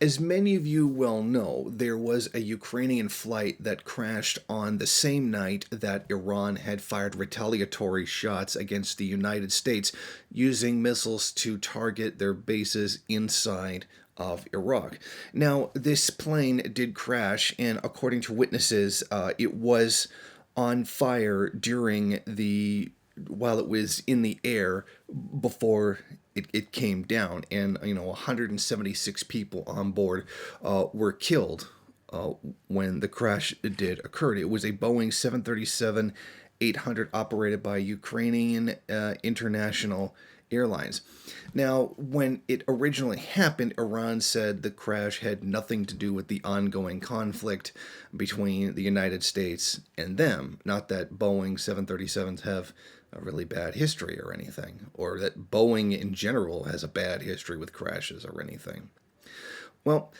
As many of you well know, there was a Ukrainian flight that crashed on the same night that Iran had fired retaliatory shots against the United States using missiles to target their bases inside of Iraq. Now, this plane did crash, and according to witnesses, it was on fire while it was in the air before it came down, and 176 people on board were killed when the crash did occur. It was a Boeing 737-800 operated by Ukrainian International Airlines. Now, when it originally happened, Iran said the crash had nothing to do with the ongoing conflict between the United States and them. Not that Boeing 737s have a really bad history or anything, or that Boeing in general has a bad history with crashes or anything. Well,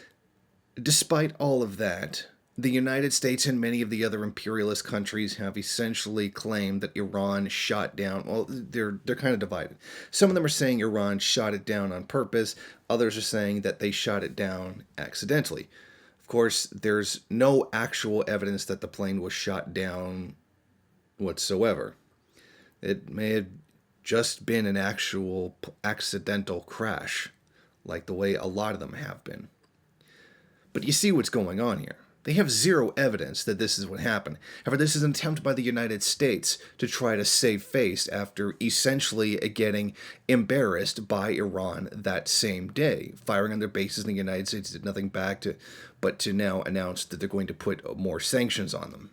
despite all of that, the United States and many of the other imperialist countries have essentially claimed that Iran shot down. Well, they're kind of divided. Some of them are saying Iran shot it down on purpose. Others are saying that they shot it down accidentally. Of course, there's no actual evidence that the plane was shot down whatsoever. It may have just been an actual accidental crash, like the way a lot of them have been. But you see what's going on here. They have zero evidence that this is what happened. However, this is an attempt by the United States to try to save face after essentially getting embarrassed by Iran that same day. Firing on their bases in the United States did nothing back but to now announce that they're going to put more sanctions on them.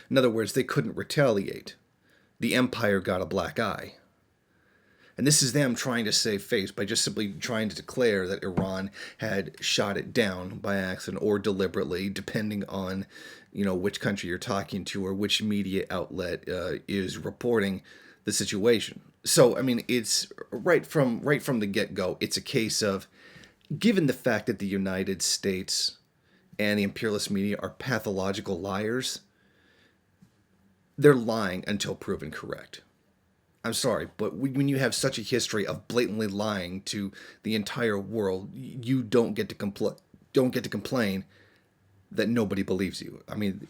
In other words, they couldn't retaliate. The empire got a black eye. And this is them trying to save face by just simply trying to declare that Iran had shot it down by accident or deliberately, depending on, which country you're talking to or which media outlet is reporting the situation. So, I mean, it's right from the get-go, it's a case of, given the fact that the United States and the imperialist media are pathological liars, they're lying until proven correct. I'm sorry, but when you have such a history of blatantly lying to the entire world, you don't get to complain that nobody believes you. I mean,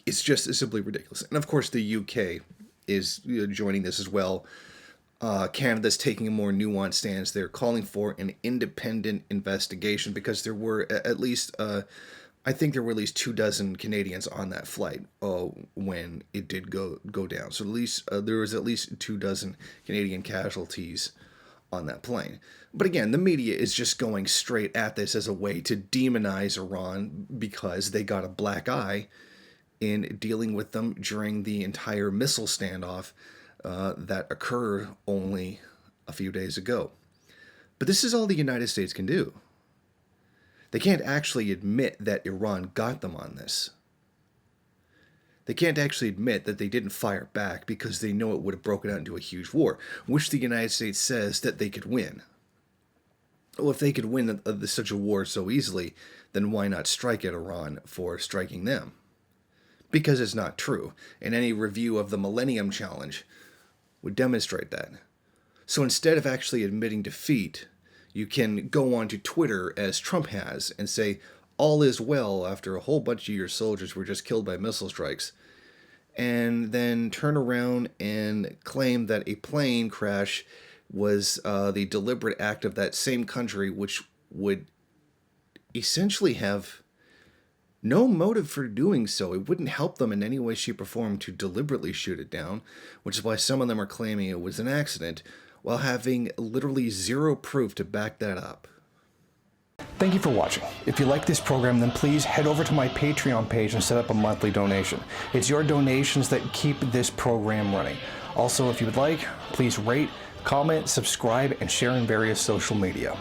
it's simply ridiculous. And of course, the UK is joining this as well. Canada's taking a more nuanced stance. They're calling for an independent investigation because there were at least I think there were at least 24 Canadians on that flight when it did go down. So at least there was at least 24 Canadian casualties on that plane. But again, the media is just going straight at this as a way to demonize Iran because they got a black eye in dealing with them during the entire missile standoff that occurred only a few days ago. But this is all the United States can do. They can't actually admit that Iran got them on this. They can't actually admit that they didn't fire back because they know it would have broken out into a huge war, which the United States says that they could win. Well, if they could win such a war so easily, then why not strike at Iran for striking them? Because it's not true, and any review of the Millennium Challenge would demonstrate that. So instead of actually admitting defeat, you can go onto Twitter, as Trump has, and say, all is well after a whole bunch of your soldiers were just killed by missile strikes, and then turn around and claim that a plane crash was the deliberate act of that same country, which would essentially have no motive for doing so. It wouldn't help them in any way, shape, or form to deliberately shoot it down, which is why some of them are claiming it was an accident, while having literally zero proof to back that up. Thank you for watching. If you like this program, then please head over to my Patreon page and set up a monthly donation. It's your donations that keep this program running. Also, if you would like, please rate, comment, subscribe, and share in various social media.